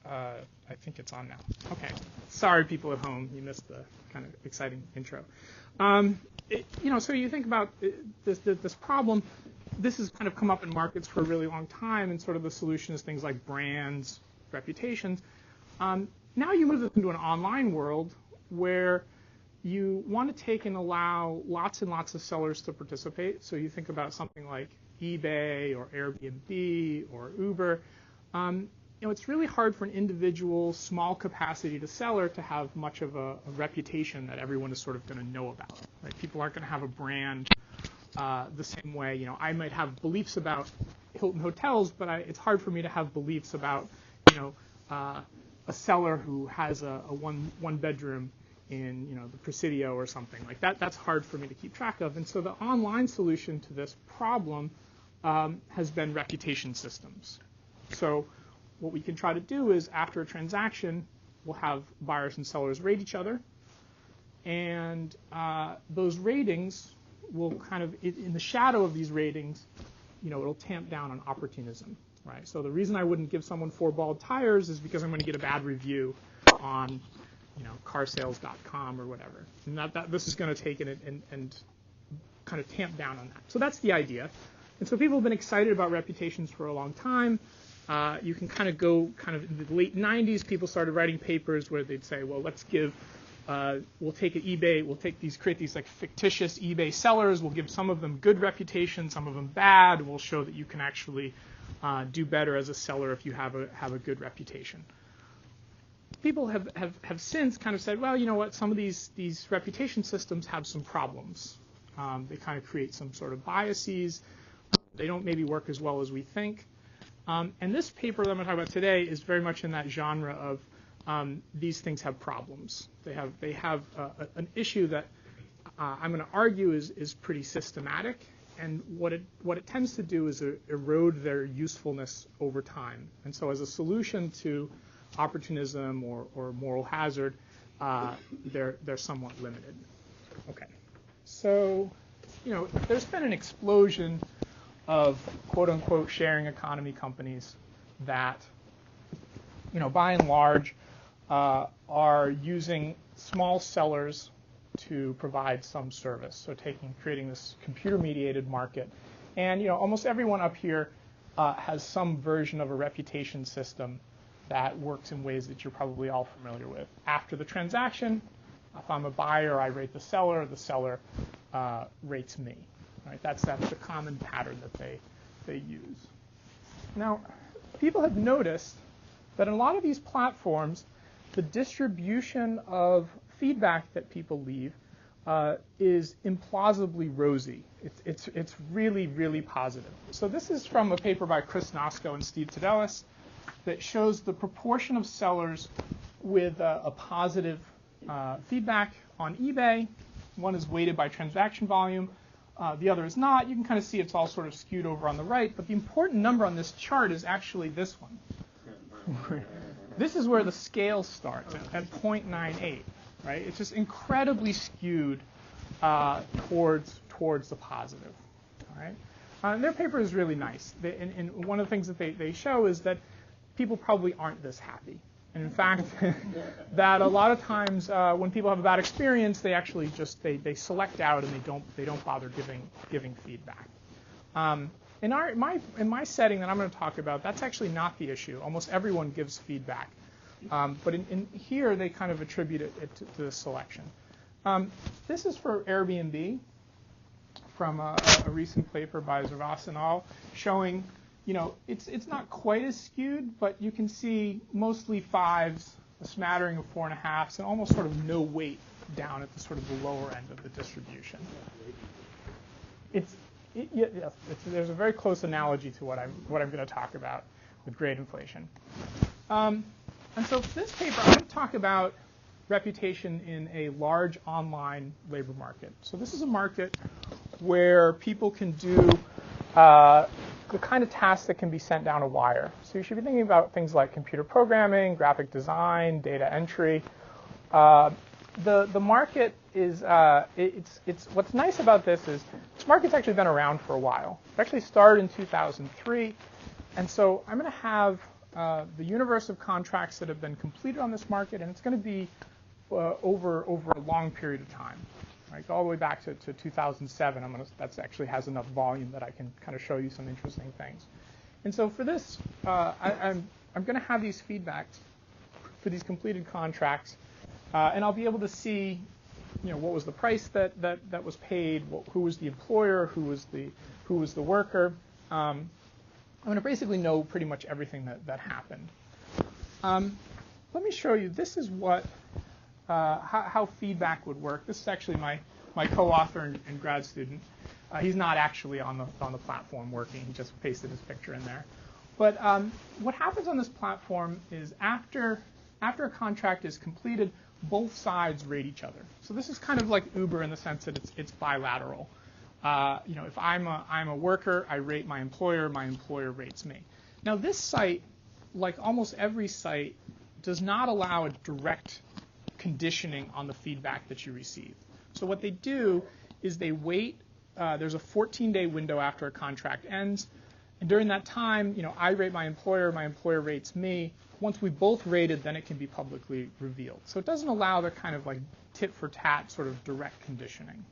I think it's on now. Okay. Sorry, people at home, you missed the kind of exciting intro. So you think about this problem. This has kind of come up in markets for a really long time, and sort of the solution is things like brands, reputations. Now you move this into an online world where you want to take and allow lots and lots of sellers to participate. So you think about something like eBay or Airbnb or Uber. It's really hard for an individual, small capacity to seller to have much of a reputation that everyone is sort of going to know about. Right? People aren't going to have a brand the same way. I might have beliefs about Hilton hotels, but it's hard for me to have beliefs about, a seller who has a one bedroom in the Presidio or something like that. That's hard for me to keep track of. And so the online solution to this problem has been reputation systems. So what we can try to do is after a transaction, we'll have buyers and sellers rate each other. And those ratings will kind of, in the shadow of these ratings, it'll tamp down on opportunism. Right? So the reason I wouldn't give someone 4 bald tires is because I'm going to get a bad review on carsales.com or whatever. And this is going to take it and kind of tamp down on that. So that's the idea. And so people have been excited about reputations for a long time. You can kind of go in the late 90s, people started writing papers where they'd say, well, let's give, we'll take an eBay, create these like fictitious eBay sellers. We'll give some of them good reputation, some of them bad. We'll show that you can actually do better as a seller if you have a good reputation. People have since kind of said, well, you know what, some of these reputation systems have some problems. They kind of create some sort of biases. They don't maybe work as well as we think. And this paper that I'm going to talk about today is very much in that genre of these things have problems. They have an issue that I'm going to argue is pretty systematic. And what it tends to do is erode their usefulness over time. And so as a solution to opportunism or moral hazard, they're somewhat limited. Okay. So, there's been an explosion of quote-unquote sharing economy companies that, by and large, are using small sellers to provide some service. So creating this computer-mediated market. And, almost everyone up here has some version of a reputation system that works in ways that you're probably all familiar with. After the transaction, if I'm a buyer, I rate the seller rates me. Right? That's the common pattern that they use. Now, people have noticed that in a lot of these platforms, the distribution of feedback that people leave is implausibly rosy. It's really, really positive. So this is from a paper by Chris Nosko and Steve Tadelis that shows the proportion of sellers with a positive feedback on eBay. One is weighted by transaction volume. The other is not. You can kind of see it's all sort of skewed over on the right. But the important number on this chart is actually this one. This is where the scale starts at 0.98. Right? It's just incredibly skewed towards the positive. All right? And their paper is really nice. And one of the things that they show is that people probably aren't this happy. And in fact, that a lot of times when people have a bad experience, they actually just they select out and they don't bother giving feedback. In my setting that I'm going to talk about, that's actually not the issue. Almost everyone gives feedback. But in here, they kind of attribute it to the selection. This is for Airbnb from a recent paper by Zervas et al. Showing, it's not quite as skewed, but you can see mostly 5s, a smattering of 4.5s, and almost sort of no weight down at the sort of the lower end of the distribution. There's a very close analogy to what I'm going to talk about with grade inflation. And so for this paper, I'm going to talk about reputation in a large online labor market. So this is a market where people can do the kind of tasks that can be sent down a wire. So you should be thinking about things like computer programming, graphic design, data entry. The market is it's what's nice about this is this market's actually been around for a while. It actually started in 2003, and so I'm going to have the universe of contracts that have been completed on this market, and it's going to be over a long period of time. Right, all the way back to 2007. That actually has enough volume that I can kind of show you some interesting things. And so for this, I'm going to have these feedbacks for these completed contracts, and I'll be able to see, what was the price that was paid, who was the employer, who was the worker. I'm going to basically know pretty much everything that happened. Let me show you. This is what how feedback would work. This is actually my co-author and grad student. He's not actually on the platform working. He just pasted his picture in there. But what happens on this platform is after a contract is completed, both sides rate each other. So this is kind of like Uber in the sense that it's bilateral. If I'm a worker, I rate my employer rates me. Now this site, like almost every site, does not allow a direct conditioning on the feedback that you receive. So what they do is they wait. There's a 14-day window after a contract ends. And during that time, I rate my employer rates me. Once we both rated, then it can be publicly revealed. So it doesn't allow the kind of like tit-for-tat sort of direct conditioning.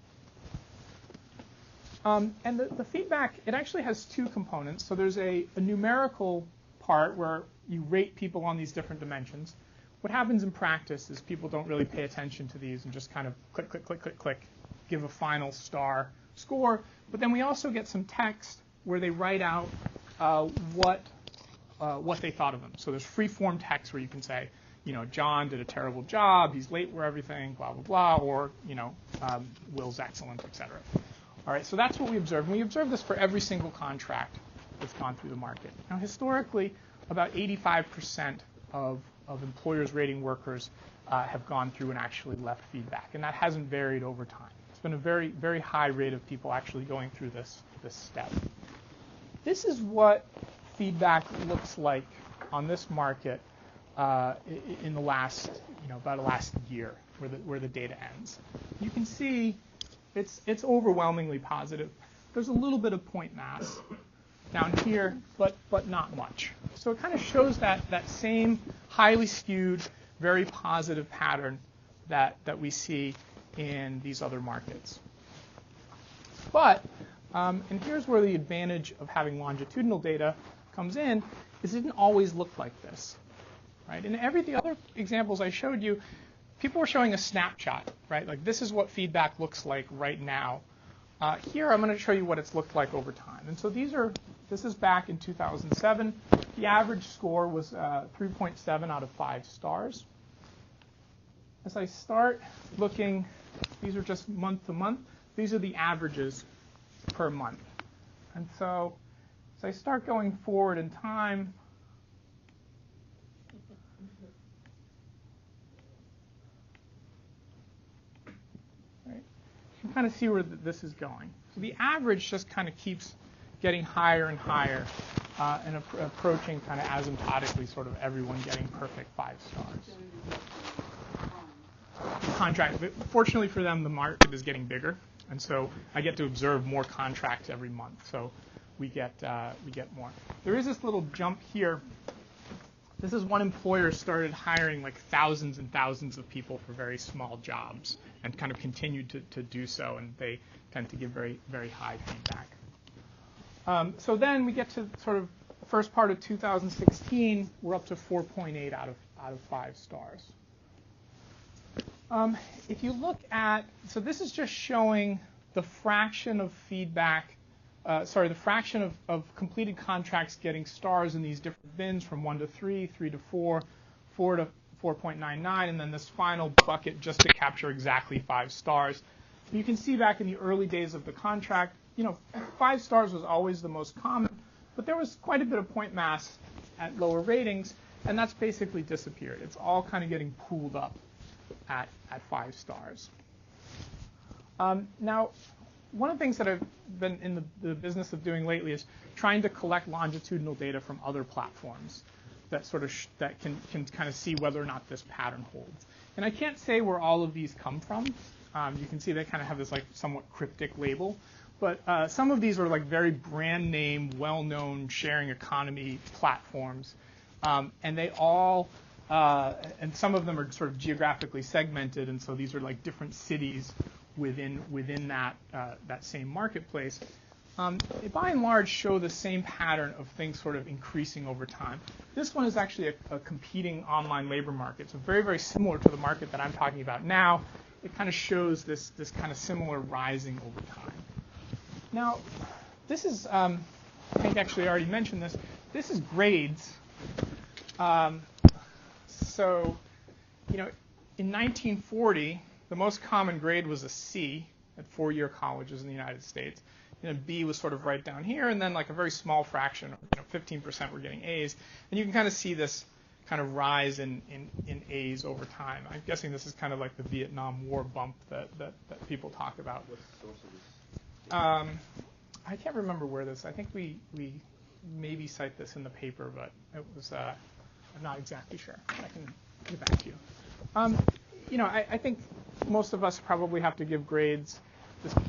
And the feedback, it actually has two components. So there's a numerical part where you rate people on these different dimensions. What happens in practice is people don't really pay attention to these and just kind of click, click, click, click, click, give a final star score. But then we also get some text where they write out what they thought of them. So there's free-form text where you can say, John did a terrible job, he's late for everything, blah, blah, blah, or, Will's excellent, et cetera. All right, so that's what we observe. And we observe this for every single contract that's gone through the market. Now, historically, about 85% of employers rating workers have gone through and actually left feedback. And that hasn't varied over time. It's been a very, very high rate of people actually going through this step. This is what feedback looks like on this market in the last, about the last year, where the data ends. You can see it's overwhelmingly positive. There's a little bit of point mass down here, but not much. So it kind of shows that same highly skewed, very positive pattern that we see in these other markets. But, and here's where the advantage of having longitudinal data comes in, is it didn't always look like this. Right? In the other examples I showed you, people were showing a snapshot, right? Like this is what feedback looks like right now. Here I'm going to show you what it's looked like over time. And so this is back in 2007. The average score was 3.7 out of 5 stars. As I start looking, these are just month to month. These are the averages per month. And so as I start going forward in time, right, you can kind of see where this is going. So the average just kind of keeps getting higher and higher and approaching kind of asymptotically sort of everyone getting perfect 5 stars. Contract. Fortunately for them, the market is getting bigger, and so I get to observe more contracts every month. So we get more. There is this little jump here. This is one employer started hiring like thousands and thousands of people for very small jobs, and kind of continued to do so, and they tend to give very, very high feedback. So then we get to sort of the first part of 2016. We're up to 4.8 out of 5 stars. If you look at, so this is just showing the fraction of feedback, the fraction of completed contracts getting stars in these different bins from 1 to 3, 3 to 4, 4 to 4.99, and then this final bucket just to capture exactly 5 stars. You can see back in the early days of the contract, 5 stars was always the most common, but there was quite a bit of point mass at lower ratings, and that's basically disappeared. It's all kind of getting pooled up at 5 stars. Now, one of the things that I've been in the business of doing lately is trying to collect longitudinal data from other platforms that sort of that can kind of see whether or not this pattern holds. And I can't say where all of these come from. You can see they kind of have this like somewhat cryptic label, but some of these are like very brand name, well-known sharing economy platforms and they all, and some of them are sort of geographically segmented, and so these are like different cities within that same marketplace. They by and large show the same pattern of things sort of increasing over time. This one is actually a competing online labor market, so very, very similar to the market that I'm talking about now. It kind of shows this kind of similar rising over time. Now, this is, I think actually I already mentioned this. This is grades. So, in 1940, the most common grade was a C at four-year colleges in the United States. B was sort of right down here, and then like a very small fraction, 15% were getting A's. And you can kind of see this kind of rise in A's over time. I'm guessing this is kind of like the Vietnam War bump that people talk about. What's the source of this? I can't remember where this. I think we maybe cite this in the paper, but it was I'm not exactly sure. I can get back to you. I think most of us probably have to give grades.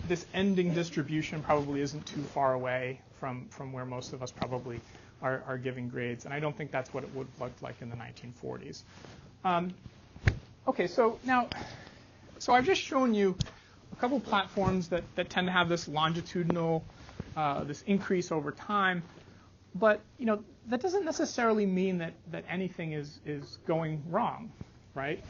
This ending distribution probably isn't too far away from where most of us probably are giving grades, and I don't think that's what it would look like in the 1940s. Okay, so I've just shown you a couple platforms that tend to have this longitudinal, this increase over time, but that doesn't necessarily mean that anything is going wrong. Right?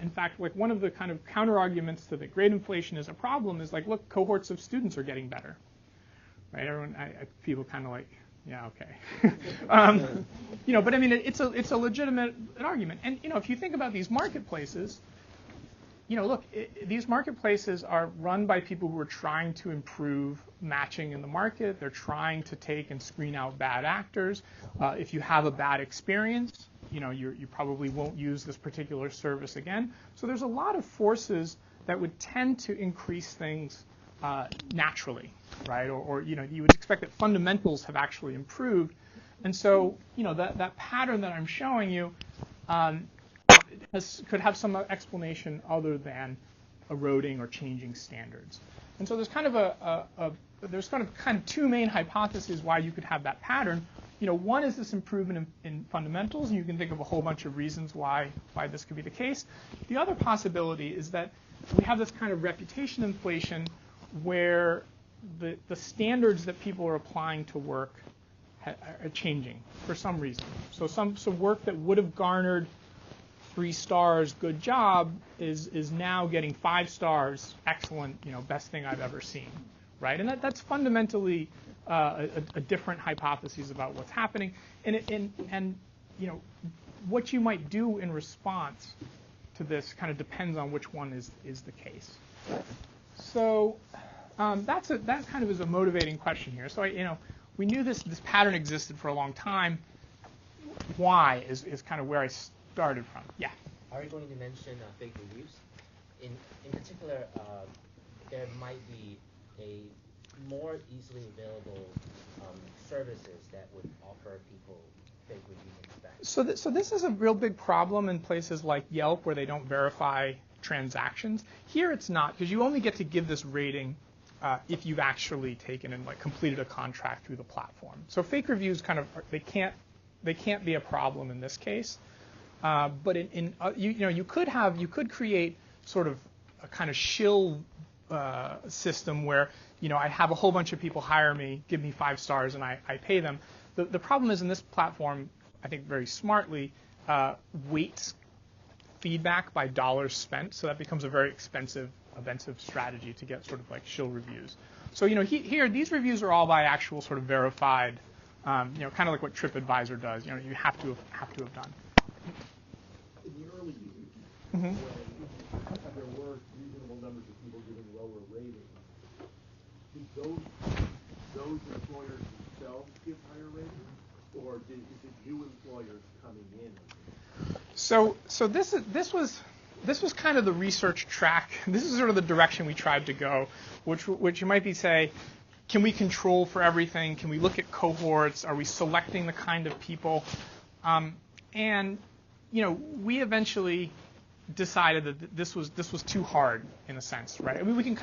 In fact, like one of the kind of counter arguments to that grade inflation is a problem is like, look, cohorts of students are getting better. Right? Everyone, people kind of like, yeah, okay. But I mean, it's a legitimate argument. And if you think about these marketplaces, look, these marketplaces are run by people who are trying to improve matching in the market. They're trying to take and screen out bad actors. If you have a bad experience, you probably won't use this particular service again. So there's a lot of forces that would tend to increase things naturally, right? Or you would expect that fundamentals have actually improved. And so, that pattern that I'm showing you could have some explanation other than eroding or changing standards. And so there's kind of two main hypotheses why you could have that pattern. One is this improvement in fundamentals, and you can think of a whole bunch of reasons why this could be the case. The other possibility is that we have this kind of reputation inflation where the standards that people are applying to work are changing for some reason. So some work that would have garnered 3 stars, good job, is now getting 5 stars, excellent, best thing I've ever seen, right? And that's fundamentally a different hypothesis about what's happening, and what you might do in response to this kind of depends on which one is the case. So that kind of is a motivating question here. So we knew this pattern existed for a long time. Why is kind of where I started from. Yeah. Are you going to mention fake reviews? In particular, there might be a more easily available services that would offer people fake reviews back. So this is a real big problem in places like Yelp where they don't verify transactions. Here it's not, because you only get to give this rating if you've actually taken and completed a contract through the platform. So fake reviews they can't be a problem in this case. But you could create sort of a kind of shill system where I have a whole bunch of people hire me, give me 5 stars, and I pay them. The problem is in this platform, I think very smartly, weights feedback by dollars spent, so that becomes a very expensive strategy to get sort of like shill reviews. So here these reviews are all by actual sort of verified, kind of like what TripAdvisor does. You have to have done. In the early years, Mm-hmm. when there were reasonable numbers of people giving lower ratings, did those employers themselves give higher ratings, or is it new employers coming in? So this was kind of the research track. This is sort of the direction we tried to go, which you might be say, can we control for everything? Can we look at cohorts? Are we selecting the kind of people? And we eventually decided that this was too hard in a sense, right? I mean, we can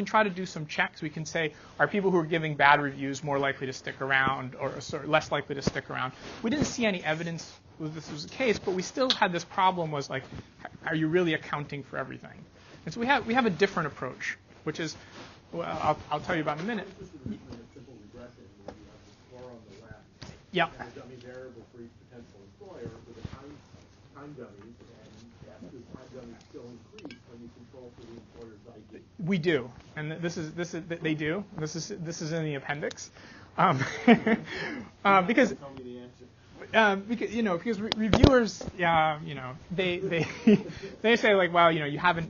try to do some checks. We can say, are people who are giving bad reviews more likely to stick around or less likely to stick around? We didn't see any evidence that this was the case, but we still had this problem: was like, are you really accounting for everything? And so we have a different approach, which is, well, I'll tell you about in a minute. This is a simple regression where you have the score on the left Yeah. and a dummy variable for each potential employer with a time dummies, and as the time dummies still increase when you control for the employer's ID. We do, and they do. This is in the appendix, because. Tell me the answer. Because reviewers, they they say like, well, you haven't,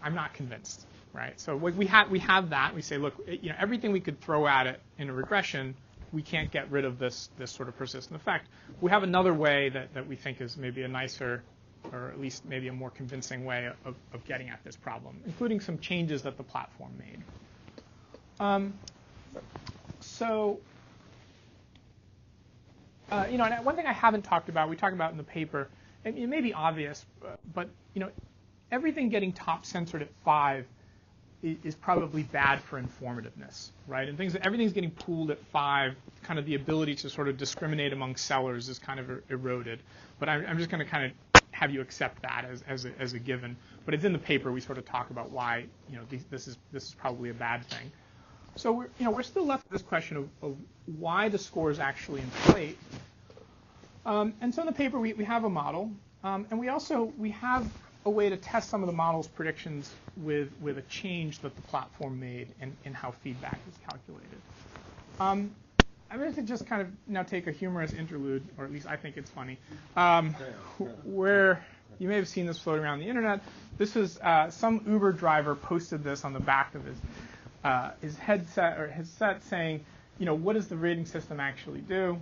I'm not convinced, right? So we have that. We say, look, everything we could throw at it in a regression, we can't get rid of this sort of persistent effect. We have another way that we think is maybe a nicer, or at least maybe a more convincing way of getting at this problem, including some changes that the platform made. And one thing I haven't talked about, we talk about in the paper, and it may be obvious, but everything getting top censored at 5 is probably bad for informativeness, right? And everything's getting pooled at 5, kind of the ability to sort of discriminate among sellers is kind of eroded. But I'm just going to kind of have you accept that as a given. But it's in the paper. We sort of talk about why this is probably a bad thing. So we're still left with this question of why the scores actually inflate. And so in the paper we have a model, and we have a way to test some of the model's predictions with a change that the platform made in how feedback is calculated. I'm going to just kind of now take a humorous interlude, or at least I think it's funny, where you may have seen this floating around the internet. This is some Uber driver posted this on the back of his headset saying, what does the rating system actually do?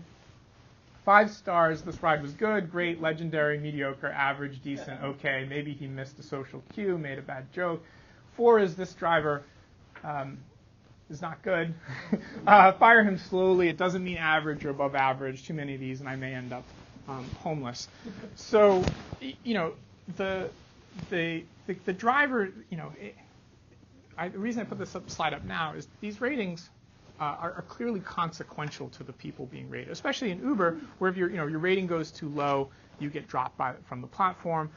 5 stars, this ride was good, great, legendary, mediocre, average, decent, okay, maybe he missed a social cue, made a bad joke. 4 is this driver is not good. Fire him slowly, it doesn't mean average or above average, too many of these and I may end up homeless. So, the driver, the reason I put this slide up now is these ratings are clearly consequential to the people being rated, especially in Uber, where if your rating goes too low, you get dropped from the platform.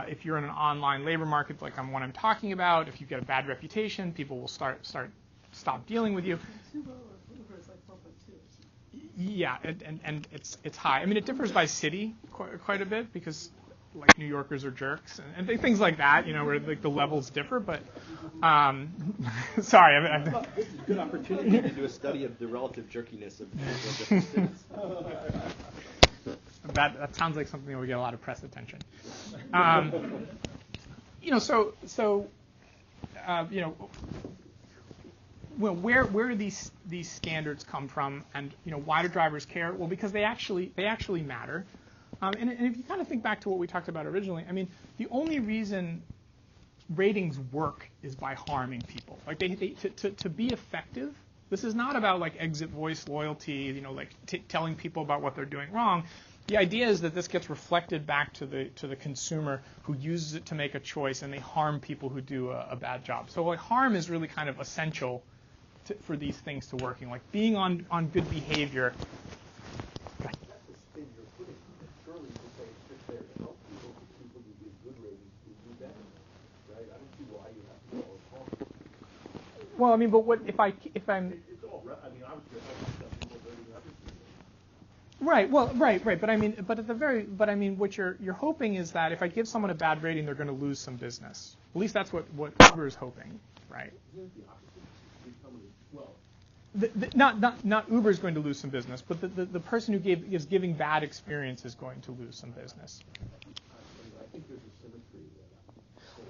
If you're in an online labor market like one I'm talking about, if you get a bad reputation, people will stop dealing with you. Uber is like 4.2. Yeah, and it's high. I mean, it differs by city quite a bit because like New Yorkers are jerks and things like that, where like the levels differ. But sorry, This is a good opportunity to do a study of the relative jerkiness of different cities. That sounds like something that would get a lot of press attention. Where these standards come from, and why do drivers care? Well, because they actually matter. And if you kind of think back to what we talked about originally, I mean, the only reason ratings work is by harming people. Like to be effective, this is not about like exit voice loyalty, telling people about what they're doing wrong. The idea is that this gets reflected back to the consumer who uses it to make a choice, and they harm people who do a bad job. So like harm is really kind of essential for these things to working. Like being on good behavior. That's the spin you're putting. Surely you could say it's just there to help people who give good ratings to do better, right? I don't see why you have to go harm. Well, I mean, but what if I'm? It's all. I mean, obviously, you're helping some people rating other people. Right. Well, right. But I mean, what you're hoping is that if I give someone a bad rating, they're going to lose some business. At least that's what Uber is hoping, right? Here's the opposite. Well, Not Uber is going to lose some business, but the person who is giving bad experience is going to lose some business. I think there's a symmetry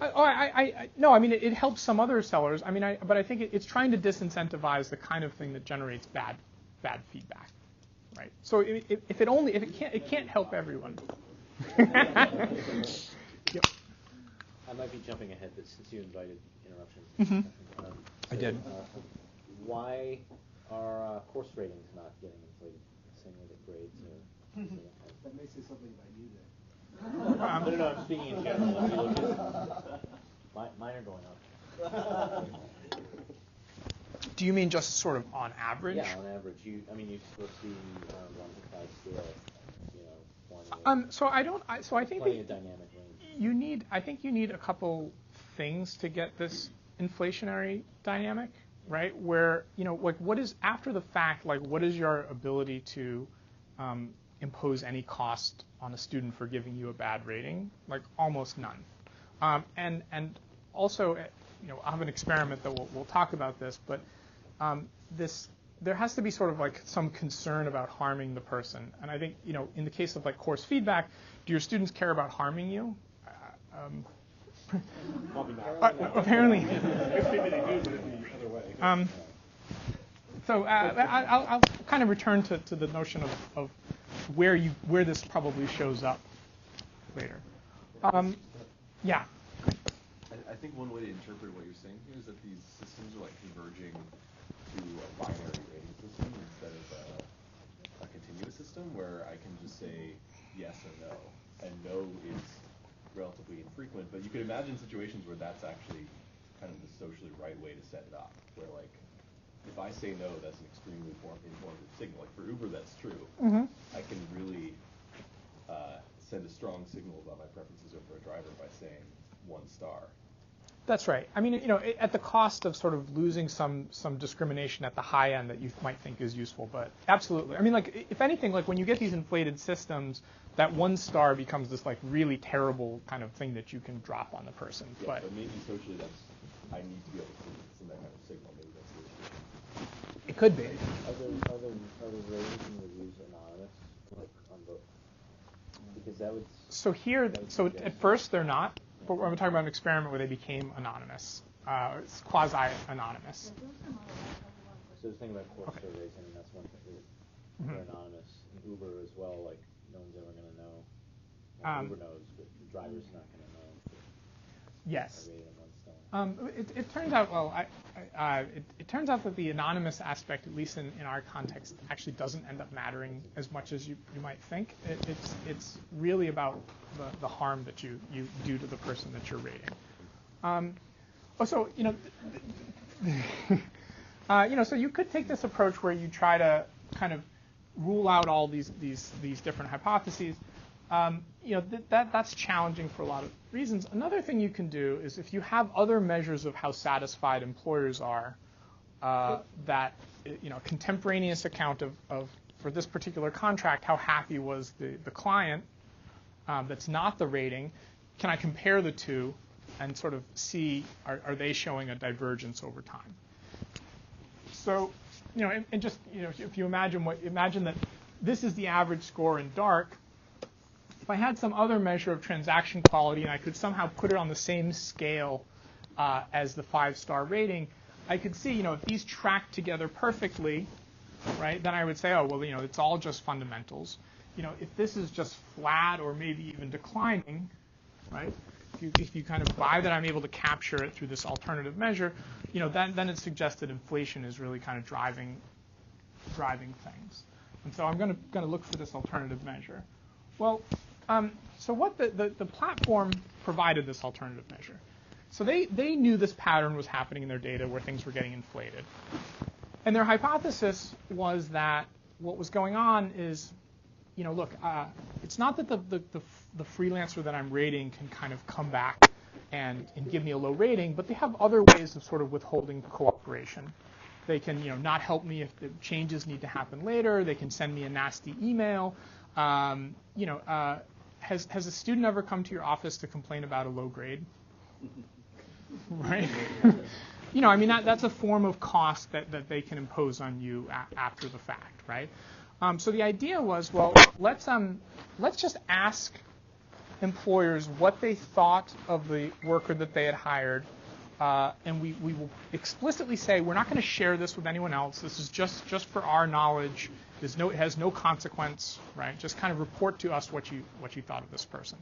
there. No, I mean it helps some other sellers. I mean, but I think it's trying to disincentivize the kind of thing that generates bad feedback, right? So it can't help everyone. Yep. I might be jumping ahead, but since you invited interruptions, Mm-hmm. I did. Why are course ratings not getting inflated? Same way that grades or That may say something about you then. No, I'm speaking in general. If you look at, mine are going up. Do you mean just sort of on average? Yeah, on average. You're supposed to see 1 to 5 scale, you know, 20. So I think plenty of dynamic range. I think you need a couple things to get this inflationary dynamic, right? Where, you know, like what is, after the fact, like what is your ability to impose any cost on a student for giving you a bad rating? Like almost none. And also, you know, I'll have an experiment that we'll talk about this, but there has to be sort of like some concern about harming the person. And I think, you know, in the case of like course feedback, do your students care about harming you? Apparently. So I'll kind of return to the notion of where this probably shows up later. Yeah. I think one way to interpret what you're saying here is that these systems are like converging to a binary rating system instead of a continuous system where I can just say yes or no, and no is relatively infrequent. But you could imagine situations where that's actually kind of the socially right way to set it up, where like if I say no, that's an extremely informative signal. Like for Uber, that's true. Mm-hmm. I can really send a strong signal about my preferences over a driver by saying 1 star. That's right. I mean, you know, at the cost of sort of losing some discrimination at the high end that you might think is useful, but absolutely. I mean, like, if anything, like when you get these inflated systems, that 1 star becomes this like really terrible kind of thing that you can drop on the person. Yeah, but maybe socially I need to be able to send that kind of signal. Maybe that's the issue. it could be. Are the ratings and reviews anonymous, like on both? Because that would. So here, so at first they're not. But we're talking about an experiment where they became anonymous. It's quasi-anonymous. So the thing about course surveys, I mean, that's one thing. They're anonymous. In Uber as well, like, no one's ever going to know. Well, Uber knows, but the driver's not going to know. Yes. I rated them 1 star. It turns out, well, it turns out that the anonymous aspect, at least in our context, actually doesn't end up mattering as much as you might think. It's really about the harm that you do to the person that you're rating. So so you could take this approach where you try to kind of rule out all these different hypotheses. That's challenging for a lot of reasons. Another thing you can do is if you have other measures of how satisfied employers are, that contemporaneous account of for this particular contract, how happy was the client, that's not the rating. Can I compare the two and sort of see are they showing a divergence over time? So, and just if you imagine that this is the average score in dark. If I had some other measure of transaction quality and I could somehow put it on the same scale as the 5-star rating, I could see, if these track together perfectly, right, then I would say, oh, well, it's all just fundamentals. If this is just flat or maybe even declining, right, if you kind of buy that I'm able to capture it through this alternative measure, then it suggests that inflation is really kind of driving things. And so I'm going to look for this alternative measure. Well, so what the platform provided this alternative measure. So they knew this pattern was happening in their data where things were getting inflated. And their hypothesis was that what was going on is, look, it's not that the freelancer that I'm rating can kind of come back and give me a low rating, but they have other ways of sort of withholding cooperation. They can, not help me if the changes need to happen later. They can send me a nasty email. Has a student ever come to your office to complain about a low grade? Right? That's a form of cost that they can impose on you after the fact, right? So the idea was, well, let's just ask employers what they thought of the worker that they had hired, and we will explicitly say we're not going to share this with anyone else. This is just for our knowledge. It has no consequence, right? Just kind of report to us what you thought of this person.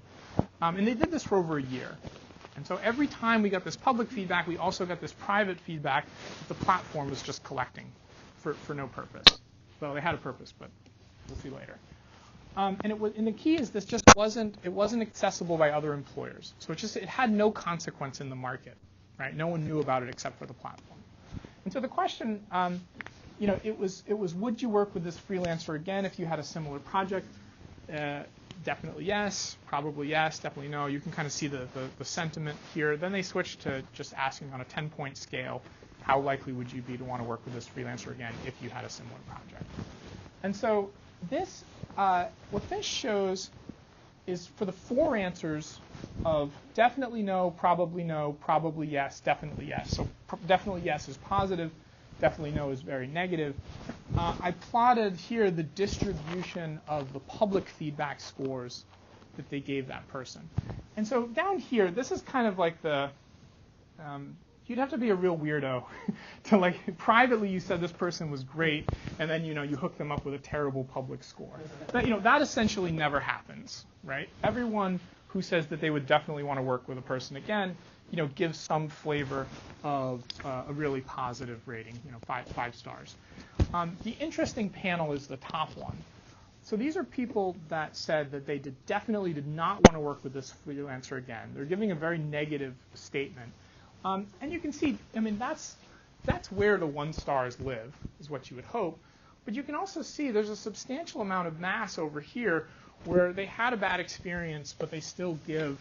And they did this for over a year. And so every time we got this public feedback, we also got this private feedback that the platform was just collecting for no purpose. Well, they had a purpose, but we'll see later. And the key is this just wasn't accessible by other employers. So it had no consequence in the market, right? No one knew about it except for the platform. And so the question, it was would you work with this freelancer again if you had a similar project? Definitely yes, probably yes, definitely no. You can kind of see the sentiment here. Then they switched to just asking on a 10-point scale, how likely would you be to want to work with this freelancer again if you had a similar project? And so this, what this shows is for the 4 answers of definitely no, probably yes, definitely yes. So definitely yes is positive, definitely no is very negative. I plotted here the distribution of the public feedback scores that they gave that person. And so down here, this is kind of like the, you'd have to be a real weirdo to like, privately you said this person was great, and then, you hook them up with a terrible public score. That essentially never happens, right? Everyone who says that they would definitely want to work with a person again, gives some flavor of a really positive rating, 5 stars. The interesting panel is the top one. So these are people that said that they definitely did not want to work with this freelancer again. They're giving a very negative statement. And you can see, that's where the 1 stars live, is what you would hope. But you can also see there's a substantial amount of mass over here where they had a bad experience, but they still give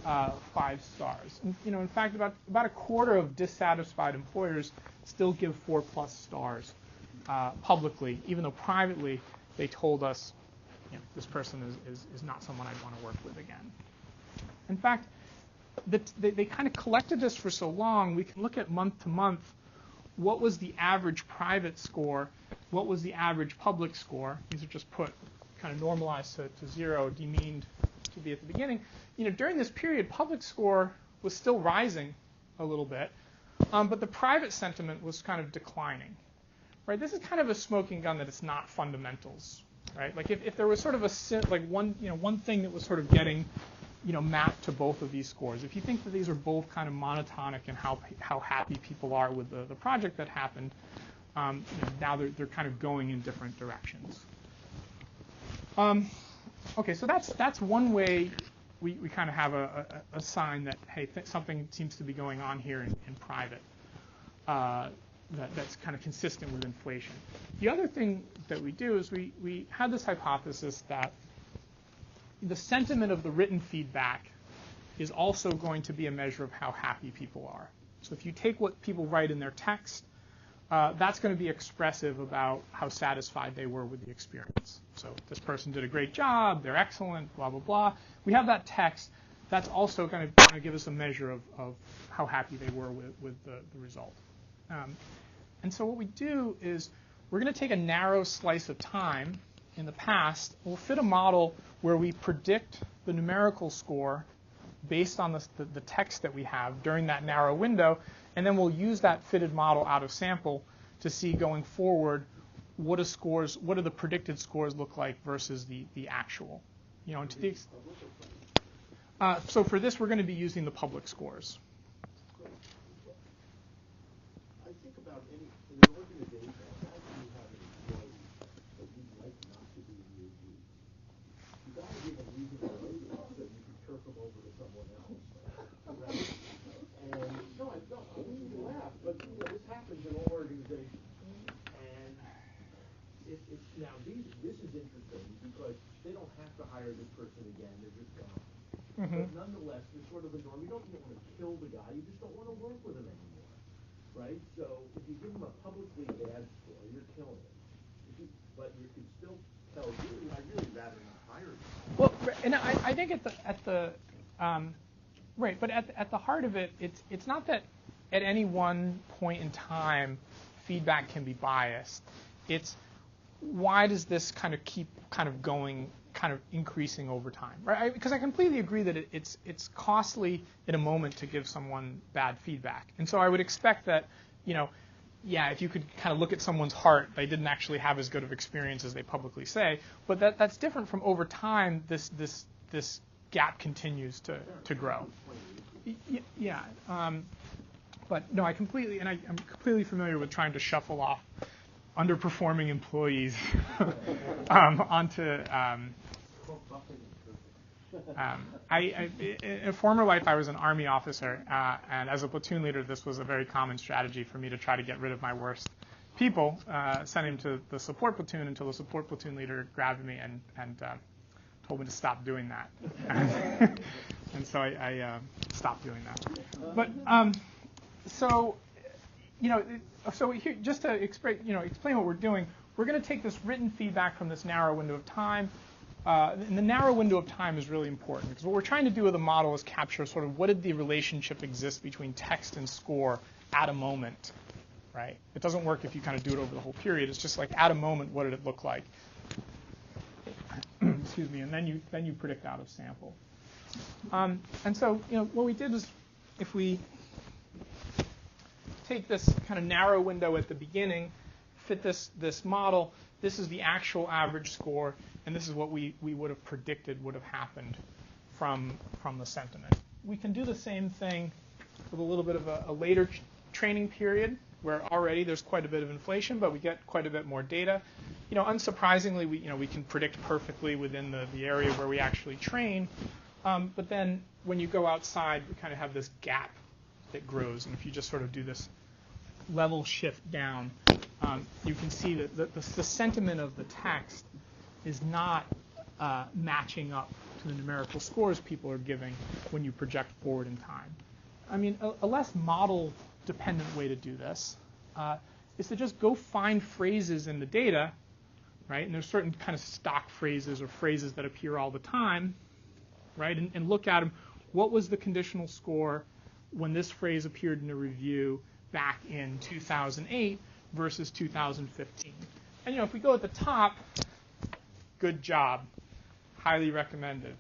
5 stars. And, in fact, about a quarter of dissatisfied employers still give 4+ stars publicly, even though privately they told us, this person is not someone I'd want to work with again. In fact, they kind of collected this for so long, we can look at month to month, what was the average private score, what was the average public score. These are just put kind of normalized to 0, demeaned to be at the beginning. During this period, public score was still rising a little bit, but the private sentiment was kind of declining. Right? This is kind of a smoking gun that it's not fundamentals. Right? Like if there was sort of one thing that was sort of getting mapped to both of these scores. If you think that these are both kind of monotonic in how happy people are with the project that happened, now they're kind of going in different directions. Okay, so that's one way we kind of have a sign that, hey, something seems to be going on here in private that's kind of consistent with inflation. The other thing that we do is we had this hypothesis that the sentiment of the written feedback is also going to be a measure of how happy people are. So if you take what people write in their text, that's going to be expressive about how satisfied they were with the experience. So this person did a great job, they're excellent, blah, blah, blah. We have that text. That's also going to give us a measure of how happy they were with the result. And so what we do is we're going to take a narrow slice of time in the past. We'll fit a model where we predict the numerical score based on the text that we have during that narrow window, and then we'll use that fitted model out of sample to see going forward what do the predicted scores look like versus the actual. And to the so for this we're going to be using the public scores. I think about in an organization, imagine you have an employee that you'd like not to be in your group. You got to give them reasonable rating so you can turf them over to someone else, right? And no, you can laugh, but this happens in all organizations. And it's now this is interesting because they don't have to hire this person again; they're just gone. But nonetheless, there's sort of a norm. You don't want to kill the guy; you just don't want to work with him anymore, right? So if you give him a publicly bad score, you're killing him. But you can still tell I'd really rather not hire him. Well, and I think right, but at the heart of it, it's not that at any one point in time feedback can be biased. It's why does this kind of keep kind of going, kind of increasing over time, right? Because I completely agree that it's costly in a moment to give someone bad feedback, and so I would expect that, if you could kind of look at someone's heart, they didn't actually have as good of experience as they publicly say. But that's different from over time. This gap continues to grow. Yeah. But no, I'm completely familiar with trying to shuffle off underperforming employees onto. In a former life, I was an Army officer, and as a platoon leader, this was a very common strategy for me to try to get rid of my worst people, sending them to the support platoon until the support platoon leader grabbed me and told me to stop doing that. And so I stopped doing that. But so here, just to explain what we're doing, we're going to take this written feedback from this narrow window of time. And the narrow window of time is really important because what we're trying to do with the model is capture sort of what did the relationship exist between text and score at a moment, right? It doesn't work if you kind of do it over the whole period. It's just like at a moment, what did it look like? Excuse me, and then you predict out of sample. And so what we did is if we take this kind of narrow window at the beginning, fit this model, this is the actual average score, and this is what we would have predicted would have happened from the sentiment. We can do the same thing with a little bit of a later training period where already there's quite a bit of inflation, but we get quite a bit more data. Unsurprisingly, we can predict perfectly within the area where we actually train. But then when you go outside, we kind of have this gap that grows. And if you just sort of do this level shift down, you can see that the sentiment of the text is not matching up to the numerical scores people are giving when you project forward in time. I mean, a less model-dependent way to do this is to just go find phrases in the data, right? And there's certain kind of stock phrases or phrases that appear all the time, right? And look at them. What was the conditional score when this phrase appeared in a review back in 2008 versus 2015? And if we go at the top, good job, highly recommended,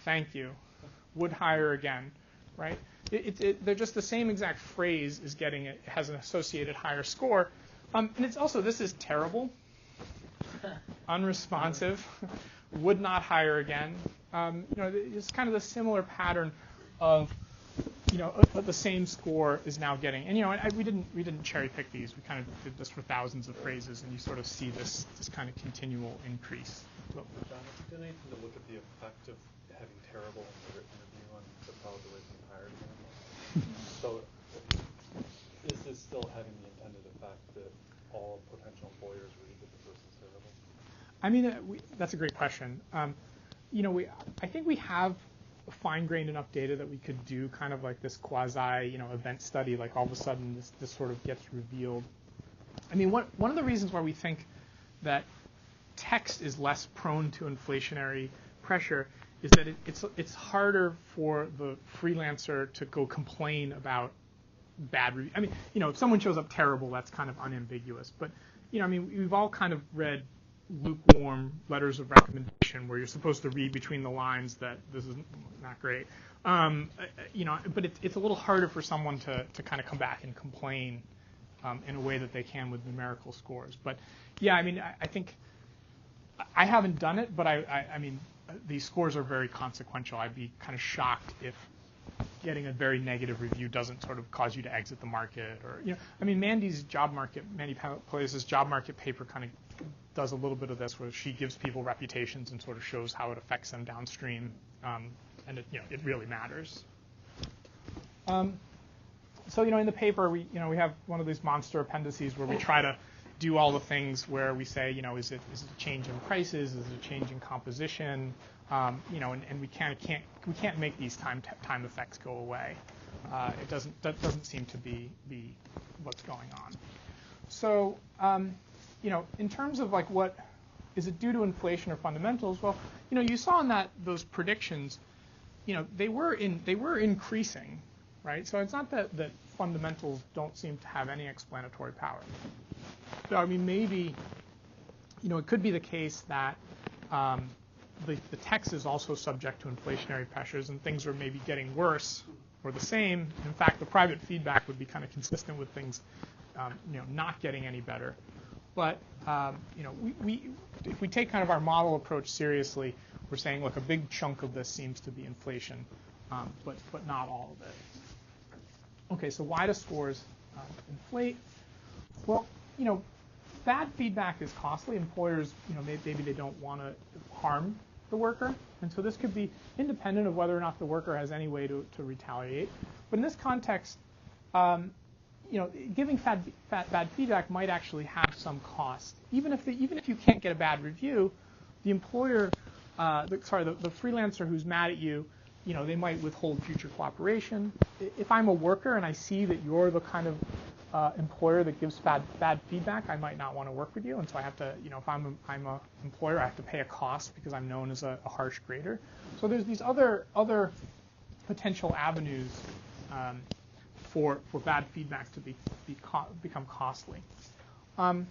thank you, would hire again, right? They're just the same exact phrase has an associated higher score. And it's also, this is terrible, unresponsive, would not hire again. It's kind of the similar pattern of, the same score is now getting. And we didn't cherry pick these. We kind of did this for thousands of phrases, and you sort of see this kind of continual increase. John, have you done anything to look at the effect of having terrible in the written review on the probability of hiring? So, is this still having the intended effect that all potential employers read that the person's terrible? I mean, that's a great question. I think we have fine-grained enough data that we could do kind of like this quasi, event study. Like all of a sudden, this sort of gets revealed. I mean, one of the reasons why we think that text is less prone to inflationary pressure is that it's harder for the freelancer to go complain about bad review. I mean, if someone shows up terrible, that's kind of unambiguous. But we've all kind of read lukewarm letters of recommendation where you're supposed to read between the lines that this is not great. But it's a little harder for someone to kind of come back and complain in a way that they can with numerical scores. But yeah, I think I haven't done it, but I mean, these scores are very consequential. I'd be kind of shocked if getting a very negative review doesn't sort of cause you to exit the market, or Mandy Palace's job market paper kind of does a little bit of this, where she gives people reputations and sort of shows how it affects them downstream, and it really matters. So in the paper we have one of these monster appendices where we try to do all the things where we say, is it a change in prices, is it a change in composition, and we can't make these time effects go away. That doesn't seem to be what's going on. So in terms of like what is it due to inflation or fundamentals? Well, you saw in those predictions, they were increasing, right? So it's not that fundamentals don't seem to have any explanatory power. So maybe it could be the case that the text is also subject to inflationary pressures, and things are maybe getting worse or the same. In fact, the private feedback would be kind of consistent with things not getting any better. But if we take kind of our model approach seriously, we're saying, look, a big chunk of this seems to be inflation, but not all of it. Okay, so why do scores inflate? Well, bad feedback is costly. Employers, maybe they don't want to harm the worker. And so this could be independent of whether or not the worker has any way to retaliate. But in this context, giving bad feedback might actually have some cost. Even if you can't get a bad review, the employer, the freelancer who's mad at you, they might withhold future cooperation. If I'm a worker and I see that you're the kind of employer that gives bad feedback, I might not want to work with you, and so I have to, if I'm a employer, I have to pay a cost because I'm known as a harsh grader. So there's these other potential avenues for bad feedback to become costly. Another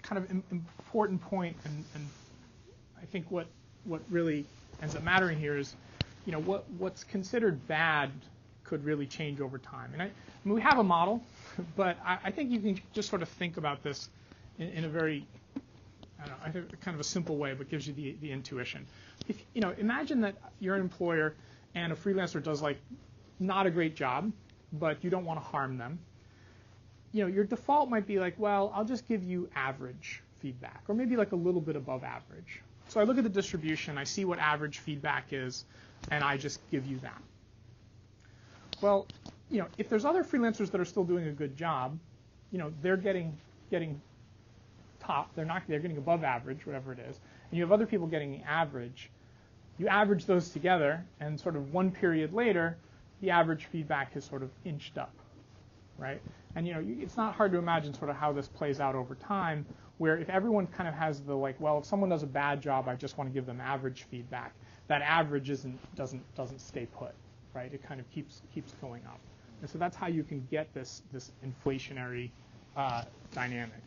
kind of important point, and I think what really ends up mattering here is, what's considered bad could really change over time. And I mean, we have a model, but I think you can just sort of think about this in a very, I think kind of a simple way, but gives you the intuition. If imagine that you're an employer and a freelancer does not a great job, but you don't want to harm them. Your default might be well, I'll just give you average feedback, or maybe a little bit above average. So I look at the distribution, I see what average feedback is, and I just give you that. Well, if there's other freelancers that are still doing a good job, they're getting top. They're getting above average, whatever it is, and you have other people getting average. You average those together, and sort of one period later, the average feedback has sort of inched up, right? And it's not hard to imagine sort of how this plays out over time, where if everyone kind of has the well, if someone does a bad job, I just want to give them average feedback. That average doesn't stay put, right? It kind of keeps going up, and so that's how you can get this inflationary dynamic.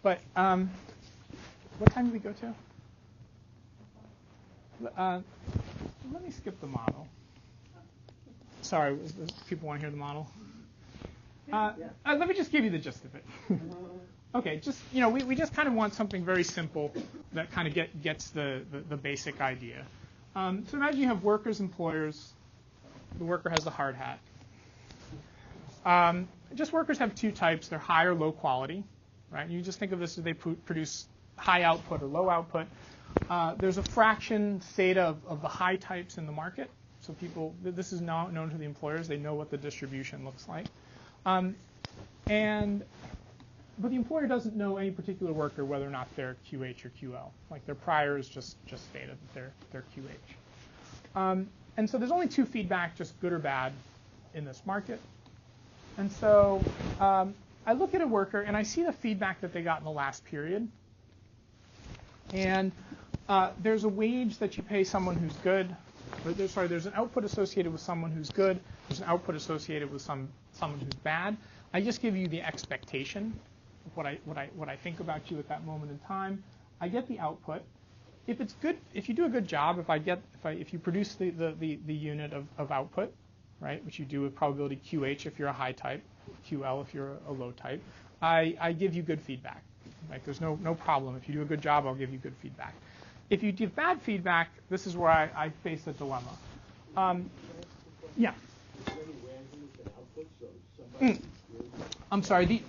But what time did we go to? Let me skip the model. Sorry, people want to hear the model? Let me just give you the gist of it. Okay, we just kind of want something very simple that kind of gets the basic idea. So imagine you have workers, employers. The worker has the hard hat. Just workers have two types. They're high or low quality, right? You just think of this as they produce high output or low output. There's a fraction theta of the high types in the market. So this is known to the employers. They know what the distribution looks like. But the employer doesn't know any particular worker whether or not they're QH or QL. Their prior is just stated that they're QH. And so there's only two feedback, just good or bad, in this market. And so I look at a worker and I see the feedback that they got in the last period. And there's a wage that you pay someone who's good. There's an output associated with someone who's good. There's an output associated with someone who's bad. I just give you the expectation of what I think about you at that moment in time. I get the output. If it's good, if you do a good job, if you produce the unit of output, right, which you do with probability QH if you're a high type, QL if you're a low type, I give you good feedback. Right? There's no problem. If you do a good job, I'll give you good feedback. If you give bad feedback, this is where I face a dilemma. Yeah. I'm sorry.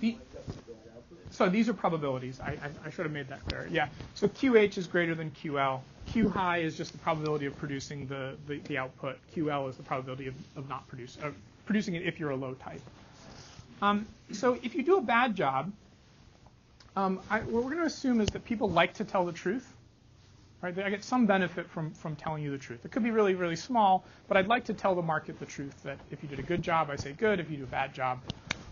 So these are probabilities. I should have made that clear. Yeah. So QH is greater than QL. Q high is just the probability of producing the output. QL is the probability of not producing it if you're a low type. So if you do a bad job, what we're going to assume is that people like to tell the truth. Right? I get some benefit from telling you the truth. It could be really, really small, but I'd like to tell the market the truth, that if you did a good job, I say good. If you do a bad job,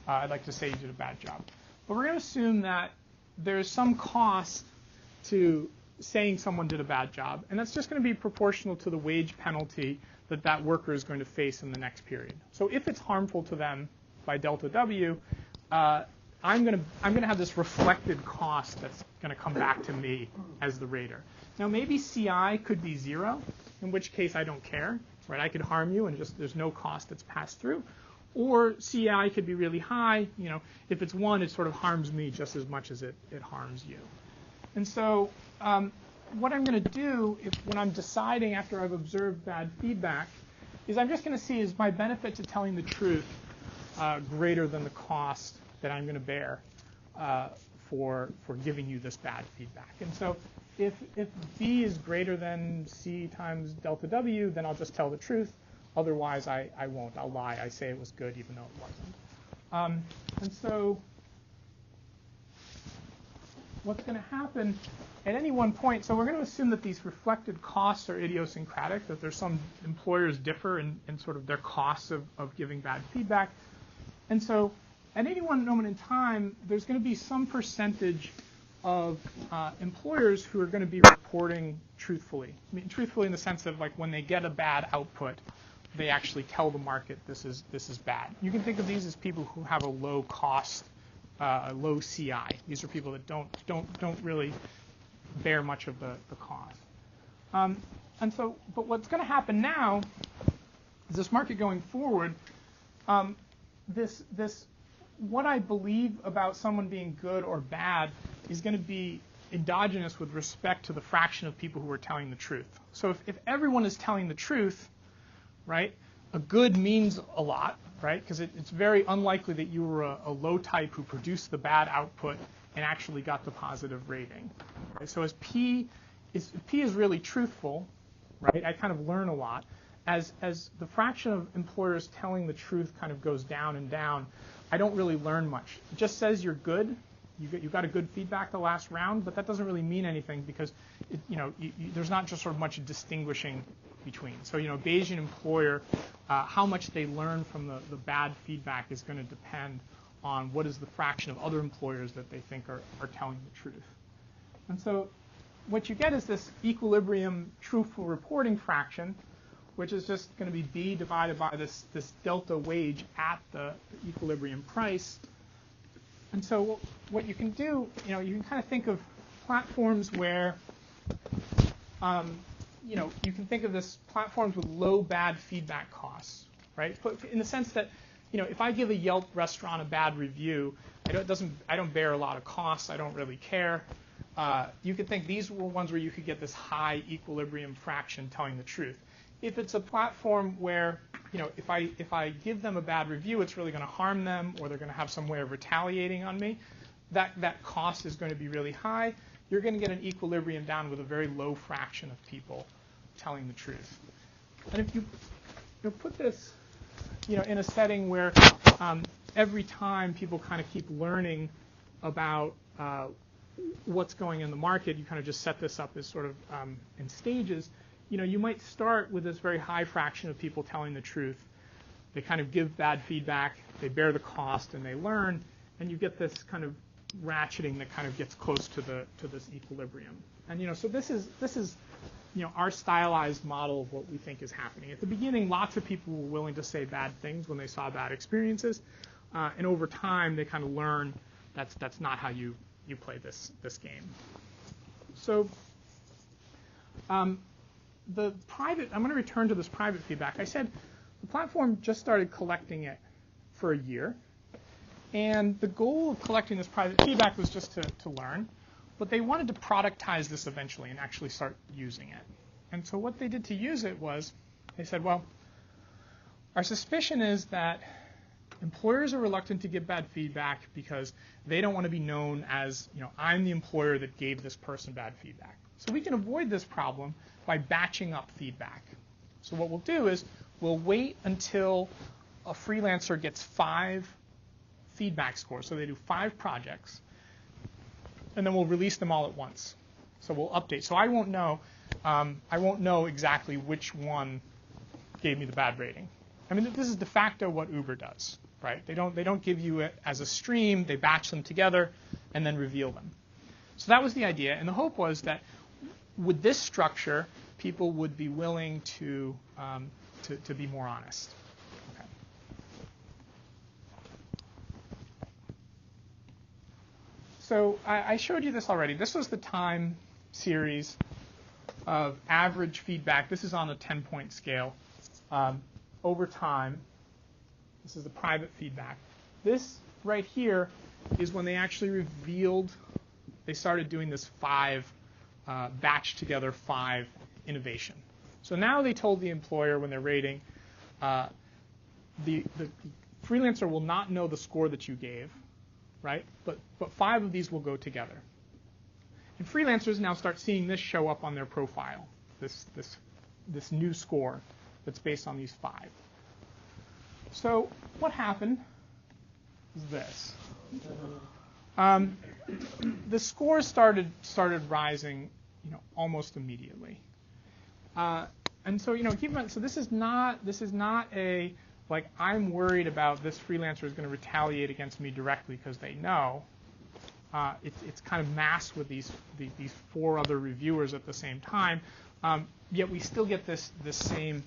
I'd like to say you did a bad job. But we're going to assume that there's some cost to saying someone did a bad job, and that's just going to be proportional to the wage penalty that worker is going to face in the next period. So if it's harmful to them by delta W, I'm going to have this reflected cost that's going to come back to me as the rater. Now maybe CI could be 0, in which case I don't care. Right? I could harm you and just there's no cost that's passed through. Or CI could be really high. If it's 1, it sort of harms me just as much as it harms you. And so what I'm going to do when I'm deciding after I've observed bad feedback is I'm just going to see is my benefit to telling the truth greater than the cost that I'm going to bear for giving you this bad feedback. And so if B is greater than C times delta W, then I'll just tell the truth. Otherwise, I won't. I'll lie. I say it was good even though it wasn't. And so what's going to happen at any one point, so we're going to assume that these reflected costs are idiosyncratic, that there's some employers differ in sort of their costs of giving bad feedback. And so at any one moment in time, there's going to be some percentage of employers who are going to be reporting truthfully. I mean, truthfully in the sense of like when they get a bad output, they actually tell the market this is bad. You can think of these as people who have a low cost, low CI. These are people that don't really bear much of the cost. And so, but what's going to happen now is this market going forward. What I believe about someone being good or bad is going to be endogenous with respect to the fraction of people who are telling the truth. So if everyone is telling the truth, right, a good means a lot, right, because it's very unlikely that you were a low type who produced the bad output and actually got the positive rating. Okay, so as P is really truthful, right, I kind of learn a lot. As the fraction of employers telling the truth kind of goes down and down, I don't really learn much. It just says you're good. You got a good feedback the last round, but that doesn't really mean anything because there's not just sort of much distinguishing between. So Bayesian employer, how much they learn from the bad feedback is going to depend on what is the fraction of other employers that they think are telling the truth. And so what you get is this equilibrium truthful reporting fraction, which is just going to be B divided by this delta wage at the equilibrium price. And so what you can do, you can kind of think of platforms where, you can think of this platforms with low bad feedback costs, right? In the sense that, if I give a Yelp restaurant a bad review, I don't bear a lot of costs. I don't really care. You could think these were ones where you could get this high equilibrium fraction telling the truth. If it's a platform where, if I give them a bad review, it's really going to harm them, or they're going to have some way of retaliating on me, that cost is going to be really high. You're going to get an equilibrium down with a very low fraction of people telling the truth. And if you put this, in a setting where every time people kind of keep learning about what's going in the market, you kind of just set this up as sort of in stages. You might start with this very high fraction of people telling the truth. They kind of give bad feedback, they bear the cost, and they learn, and you get this kind of ratcheting that kind of gets close to this equilibrium. And so this is our stylized model of what we think is happening. At the beginning, lots of people were willing to say bad things when they saw bad experiences, and over time they kind of learn that's not how you play this game. So. I'm going to return to this private feedback. I said the platform just started collecting it for a year. And the goal of collecting this private feedback was just to learn. But they wanted to productize this eventually and actually start using it. And so what they did to use it was they said, well, our suspicion is that employers are reluctant to give bad feedback because they don't want to be known as, I'm the employer that gave this person bad feedback. So we can avoid this problem by batching up feedback. So what we'll do is we'll wait until a freelancer gets 5 feedback scores. So they do 5 projects, and then we'll release them all at once. So we'll update. So I won't know exactly which one gave me the bad rating. I mean, this is de facto what Uber does, right? They don't give you it as a stream. They batch them together and then reveal them. So that was the idea, and the hope was that with this structure, people would be willing to be more honest. Okay. So I showed you this already. This was the time series of average feedback. This is on a 10-point scale over time. This is the private feedback. This right here is when they actually revealed. They started doing this 5. Batch together 5 innovation. So now they told the employer when they're rating, the freelancer will not know the score that you gave, right? But 5 of these will go together. And freelancers now start seeing this show up on their profile, this new score that's based on these 5. So what happened is this. The scores started rising, almost immediately. And so, keep in mind, so this is not a, like, I'm worried about this freelancer is going to retaliate against me directly because they know. It's kind of masked with these 4 other reviewers at the same time. Yet we still get this same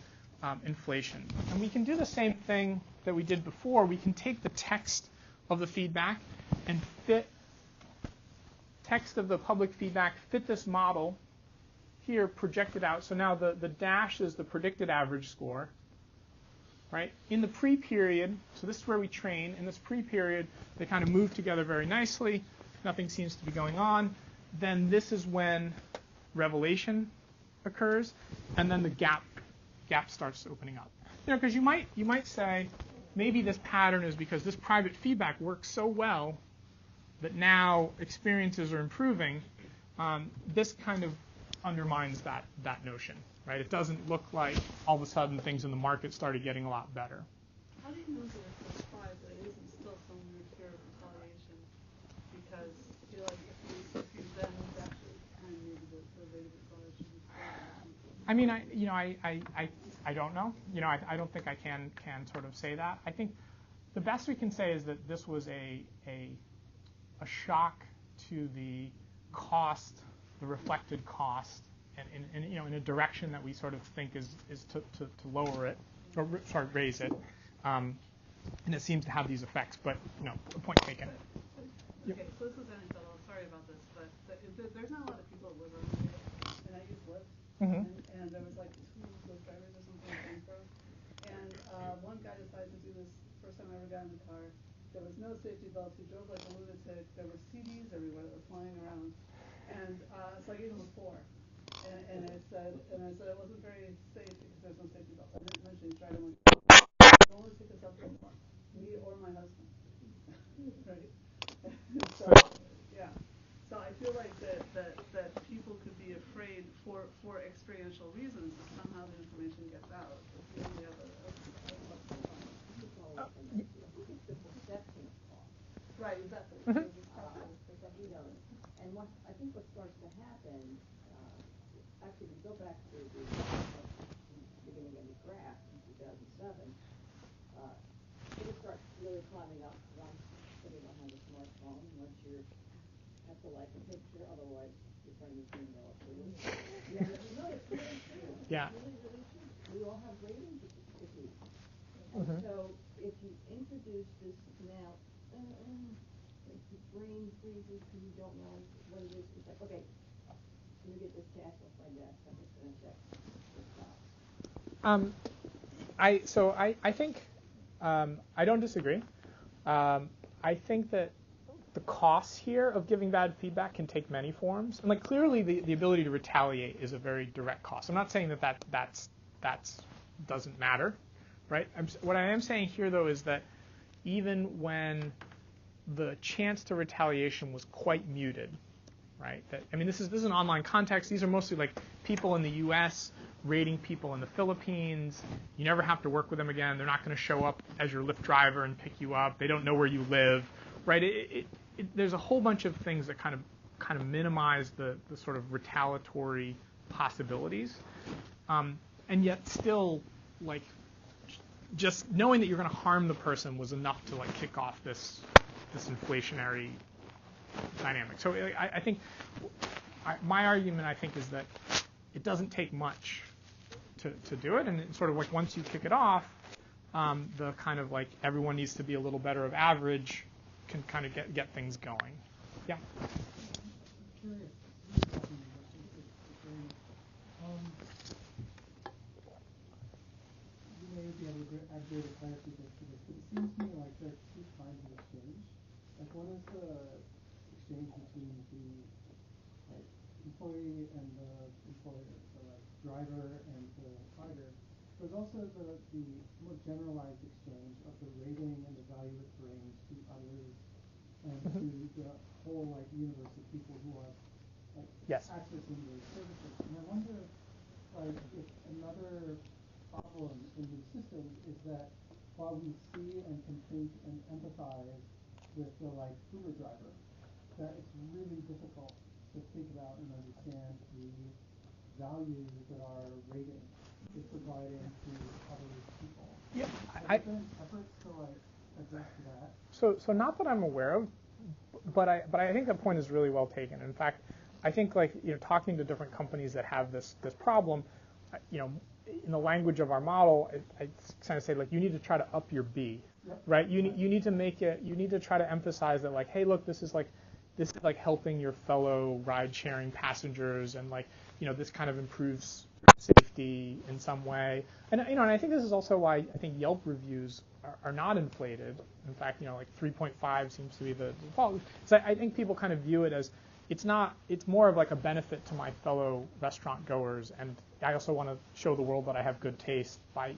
inflation. And we can do the same thing that we did before. We can take the text of the feedback and fit text of the public feedback, fit this model here, project it out. So now the dash is the predicted average score. Right? In the pre-period, so this is where we train. In this pre-period, they kind of move together very nicely. Nothing seems to be going on. Then this is when revelation occurs, and then the gap starts opening up. Because you might say maybe this pattern is because this private feedback works so well that now experiences are improving. This kind of undermines that notion. Right? It doesn't look like all of a sudden things in the market started getting a lot better. How do you know that it's a surprise that it isn't still some weird fear of retaliation? Because I feel like if you then actually kind of maybe the rate of retaliation is higher. I mean, I don't know. I don't think I can sort of say that. I think the best we can say is that this was a shock to the cost, the reflected cost. And in a direction that we sort of think is to lower it, or raise it, and it seems to have these effects. But point taken. Okay, so this is anecdotal. Sorry about this, but there's not a lot of people that live around here, and I use Lyft, and there was like 2 Lyft drivers or something in Greensboro, and one guy decided to do this first time I ever got in the car. There was no safety belts. He drove like a lunatic. There were CDs everywhere that were flying around, and so I gave him a 4. And I said it wasn't very safe because there's no safety belt. And eventually he tried to only pick us up from me or my husband. Right? So yeah. So I feel like that people could be afraid for experiential reasons that somehow the information gets out. If you only have right, exactly. And I think what starts to happen. Actually, if you go back to the beginning of the graph in 2007, it'll start really climbing up once everyone has a smartphone, once you have to like a picture, otherwise your friend is being relative. Yeah, you know, it's really true. Yeah. It's really, really true. We all have ratings fatigue. And so if you introduce this now, like the brain freezes because you don't know what it is. It's like, okay, you get this cash, I'll find that, I'm just going to check this out. I think I don't disagree. I think that the costs here of giving bad feedback can take many forms. And like clearly the ability to retaliate is a very direct cost. I'm not saying that doesn't matter, right? What I am saying here though is that even when the chance to retaliation was quite muted, right? This is an online context. These are mostly like people in the U.S. rating people in the Philippines. You never have to work with them again. They're not going to show up as your Lyft driver and pick you up. They don't know where you live, right? There's a whole bunch of things that kind of minimize the sort of retaliatory possibilities, and yet still like just knowing that you're going to harm the person was enough to like kick off this inflationary dynamic. So I think my argument, I think, is that it doesn't take much to do it, and it's sort of like once you kick it off, the kind of like everyone needs to be a little better of average can kind of get things going. Yeah. Curious. You may be able to add greater clarity to this, but it seems to me like there are 2 kinds of exchange. Like one is the exchange between the employee and the employer, so like driver and the rider. There's also the more generalized exchange of the rating and the value it brings to others and to the whole like universe of people who are like Yes. accessing those services. And I wonder, like, if another problem in these systems is that while we see and can think and empathize with the like Uber driver, that it's really difficult to think about and understand the value that our rating is providing to other people. Yeah, Have there been efforts to like address that? So not that I'm aware of, but I think that point is really well taken. In fact, I think like talking to different companies that have this problem, in the language of our model, I kind of say like you need to try to up your B, Yep. right? You need to make it. You need to try to emphasize that like, hey, look, this is like helping your fellow ride-sharing passengers, and like this kind of improves safety in some way. And and I think this is also why I think Yelp reviews are not inflated. In fact, like 3.5 seems to be the default. So I think people kind of view it as it's more of like a benefit to my fellow restaurant goers, and I also want to show the world that I have good taste by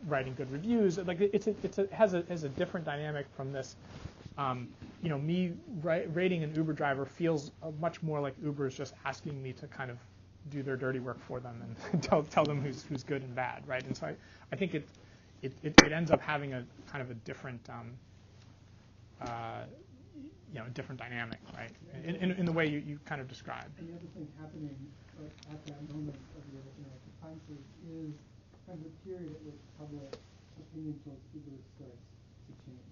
writing good reviews. Like it has a different dynamic from this. Me rating an Uber driver feels much more like Uber is just asking me to kind of do their dirty work for them and tell them who's good and bad, right? And so I think it ends up having a kind of a different different dynamic, right? In the way you kind of described. And the other thing happening at that moment of the time stage is kind of a period at which public opinion towards Uber starts to change.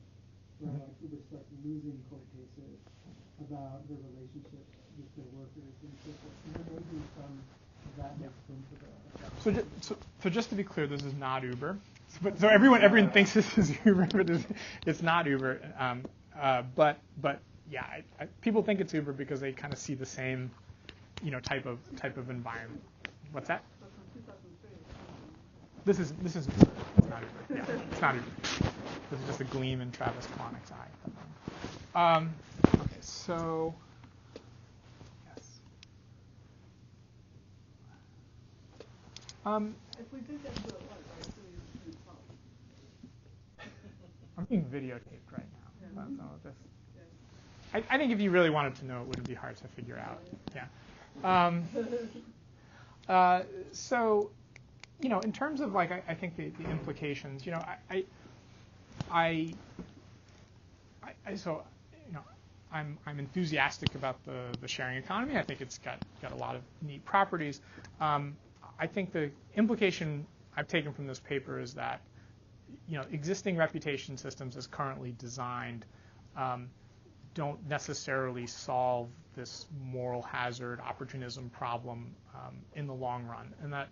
Where like Uber starts losing court cases about their relationship with their workers and so forth. And there may be some of that mixed into the. So just to be clear, this is not Uber. So everyone thinks this is Uber, but it's not Uber. But yeah, people think it's Uber because they kind of see the same, type of environment. What's that? This is Uber. It's not Uber. Yeah, it's not Uber. This is just a gleam in Travis Kalanick's eye. Okay, so yes. If we did get to it, I assume you'd tell. I'm being videotaped right now. Yeah. Some of this. I think if you really wanted to know, it wouldn't be hard to figure out. Yeah. So, in terms of like, I think the implications, I'm enthusiastic about the sharing economy. I think it's got a lot of neat properties. I think the implication I've taken from this paper is that existing reputation systems as currently designed don't necessarily solve this moral hazard opportunism problem in the long run, and that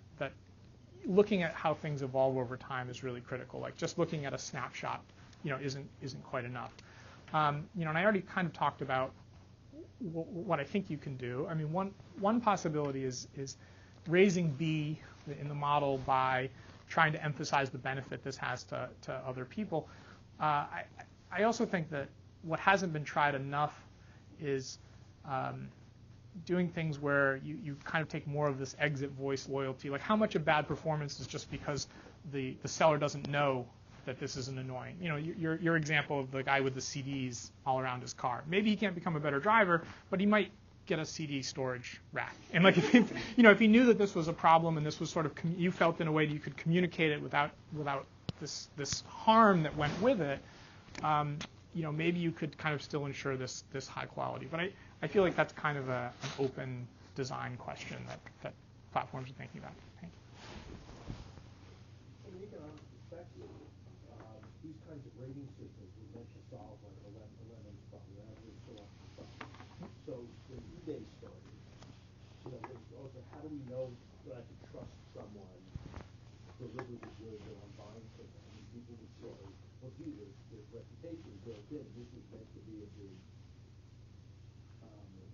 looking at how things evolve over time is really critical. Like just looking at a snapshot, isn't quite enough. And I already kind of talked about what I think you can do. I mean, one possibility is raising B in the model by trying to emphasize the benefit this has to other people. I also think that what hasn't been tried enough is doing things where you kind of take more of this exit voice loyalty. Like how much of bad performance is just because the seller doesn't know that this isn't annoying. Your example of the guy with the CDs all around his car. Maybe he can't become a better driver, but he might get a CD storage rack. And like if he knew that this was a problem and this was sort of you felt in a way that you could communicate it without this harm that went with it, maybe you could kind of still ensure this high quality. But I feel like that's kind of an open design question that platforms are thinking about. Right? From an economic perspective, these kinds of rating systems were meant to solve like a lemons problem, an average selection problem. So when eBay started, it was also how do we know that I can trust someone to deliver the goods that I'm buying from them? And people would say, well, gee, there's reputation built in. This was meant to be a big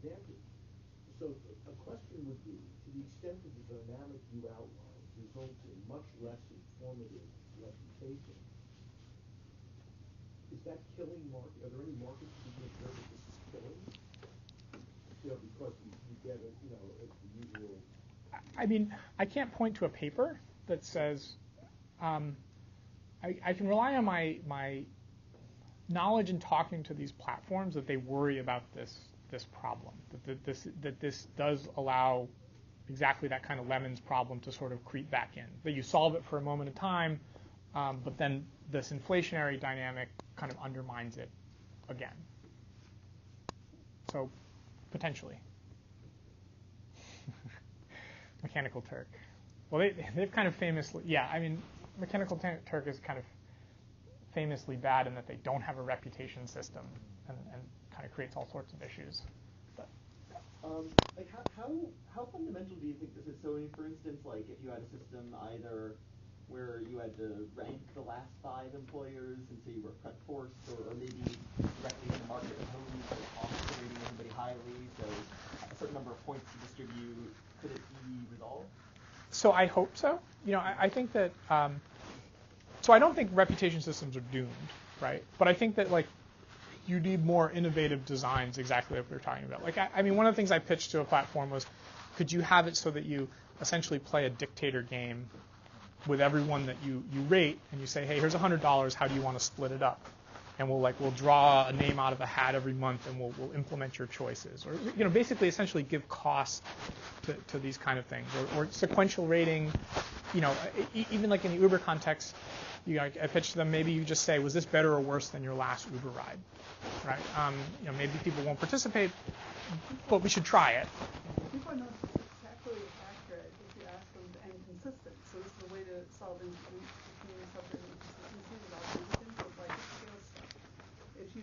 advantage. So a question would be, to the extent that the dynamic you outlined results in much less informative reputation, is that killing market? Are there any markets that you can observe that this is killing? Because you get it, it's the usual. I mean, I can't point to a paper that says I can rely on my knowledge in talking to these platforms that they worry about this this problem, that this does allow exactly that kind of lemons problem to sort of creep back in. That you solve it for a moment of time, but then this inflationary dynamic kind of undermines it again. So potentially. Mechanical Turk. Well, they've kind of famously, yeah, I mean, Mechanical Turk is kind of famously bad in that they don't have a reputation system and kind of creates all sorts of issues. But, like how fundamental do you think this is? So, for instance, like if you had a system either where you had to rank the last 5 employers and so you were cut forced, or maybe directly in the market opposed, so also rating everybody highly, so a certain number of points to distribute, could it be resolved? so I hope so. I think that. So I don't think reputation systems are doomed, right? But I think that like you need more innovative designs, exactly like we were talking about. Like I mean, one of the things I pitched to a platform was, could you have it so that you essentially play a dictator game with everyone that you rate, and you say, hey, here's $100. How do you want to split it up? And we'll draw a name out of a hat every month, and we'll implement your choices, or basically essentially give cost to these kind of things, or sequential rating. Even like in the Uber context, I pitched to them, maybe you just say, was this better or worse than your last Uber ride, right? Maybe people won't participate, but we should try it. People are not exactly accurate if you ask them and consistent. So this is a way to solve inconsistency without anything. So it's like scale stuff. If you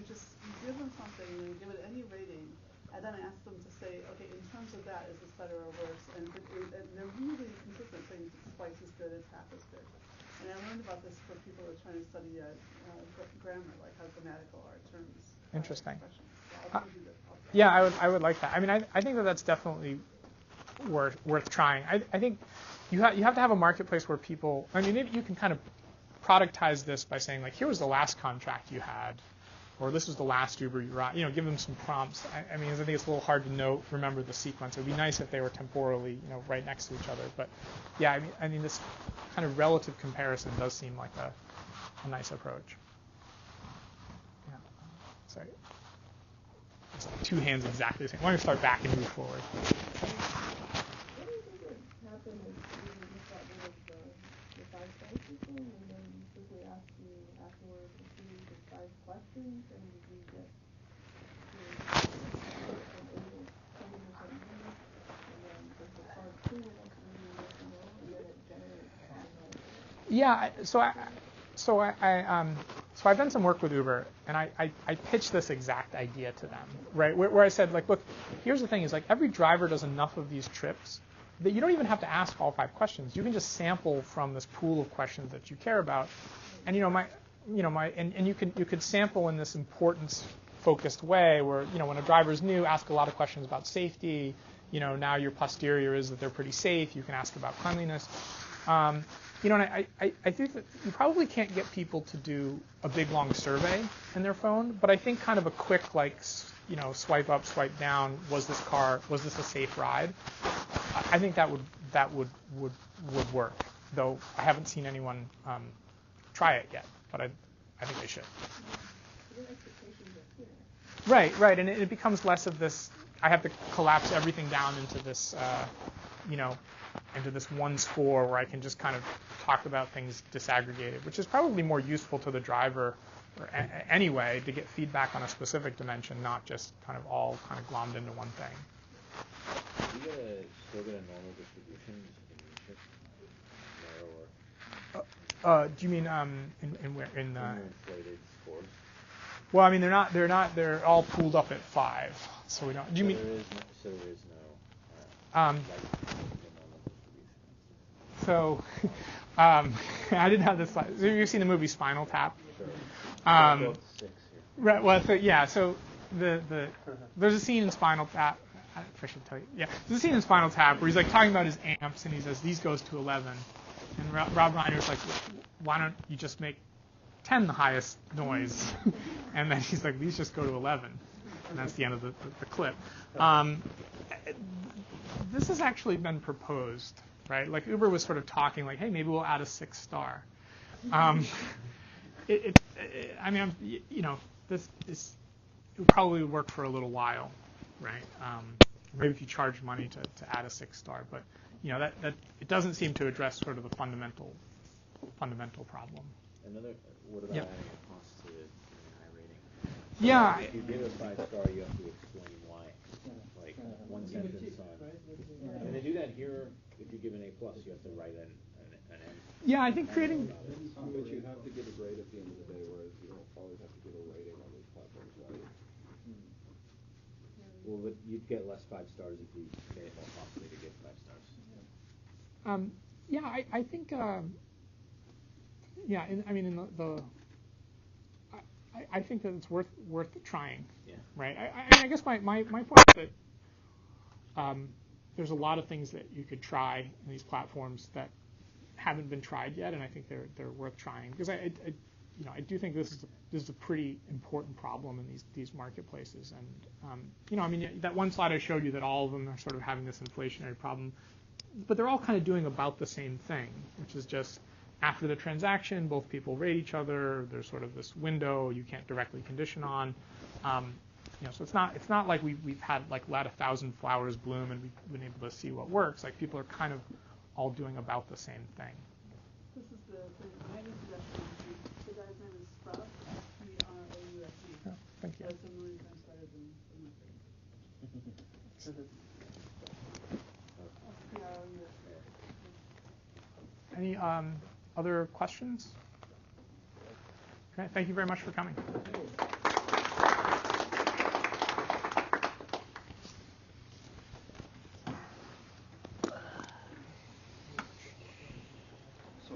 give them something and you give it any rating, and then ask them to say, okay, in terms of that, is this better or worse? And they're really consistent, saying it's twice as good, it's half as good. And I learned about this for people who are trying to study grammar, like how grammatical are terms. Interesting. So I'll do that. Yeah, I would like that. I mean, I think that's definitely worth trying. I think you have to have a marketplace where people. I mean, maybe you can kind of productize this by saying like, here was the last contract you had, or this was the last Uber you ride. Give them some prompts. I mean, I think it's a little hard to remember the sequence. It would be nice if they were temporally, right next to each other. But yeah, I mean, this kind of relative comparison does seem like a nice approach. Yeah. Sorry. It's like 2 hands exactly the same. Why don't we start back and move forward? What do you think would happen if you just got rid of the 5-star system and then you simply ask you afterwards a series of 5 questions, and you get from 80 or 70% use, and then does the card clean enough for you to yes or no, and then it generates automatically? Yeah. So I've done some work with Uber, and I pitched this exact idea to them, right? Where I said, like, look, here's the thing: is like every driver does enough of these trips that you don't even have to ask all 5 questions. You can just sample from this pool of questions that you care about, and you could sample in this importance-focused way, where when a driver's new, ask a lot of questions about safety. Now your posterior is that they're pretty safe. You can ask about cleanliness. And I think that you probably can't get people to do a big long survey in their phone, but I think kind of a quick swipe up, swipe down. Was this a safe ride? I think that would work. Though I haven't seen anyone try it yet, but I think they should. Right, and it becomes less of this. I have to collapse everything down into this, into this one score where I can just kind of talk about things disaggregated, which is probably more useful to the driver anyway, to get feedback on a specific dimension, not just kind of all kind of glommed into one thing. Do you still get a normal distribution, just narrower? Do you mean in where in inflated scores? Well, I mean they're all pooled up at 5, so we don't. Do you mean? There is no. So, I didn't have this slide. So you've seen the movie Spinal Tap? Sure. 6 here. Right. Well, so there's a scene in Spinal Tap. I should tell you. Yeah, there's a scene in Spinal Tap where he's like talking about his amps, and he says these goes to 11, and Rob Reiner's like, why don't you just make 10 the highest noise? And then he's like, these just go to 11, and that's the end of the clip. This has actually been proposed, right? Like Uber was sort of talking like, hey, maybe we'll add a 6-star. This would probably work for a little while, right? Maybe if you charge money to add a 6-star, but that it doesn't seem to address sort of the fundamental problem. What about Yep. adding a cost to an AI rating? Yeah. If you give a 5-star, you have to explain why. Like one sentence on. And they do that here. If you give an A+, you have to write an M. Yeah, I think creating. But you have to get a grade at the end of the day, whereas you don't always have to get a rating on these platforms, right? Well, but you'd get less 5 stars if you made it more costly to get 5 stars. Yeah, I think. Yeah, I think that it's worth trying. Yeah. Right. I guess my point is that there's a lot of things that you could try in these platforms that haven't been tried yet, and I think they're worth trying because I do think this is a pretty important problem in these marketplaces, and that one slide I showed you that all of them are sort of having this inflationary problem, but they're all kind of doing about the same thing, which is just after the transaction, both people rate each other. There's sort of this window you can't directly condition on. So it's not like we've had let 1,000 flowers bloom and we've been able to see what works. Like people are kind of all doing about the same thing. This is the suggestion. The guy's name is Sprout, P-R-O-U-S-E. Yeah, thank you. That's a million times better than my favorite. P-R-O-U-S-E. Any other questions? Okay, thank you very much for coming. So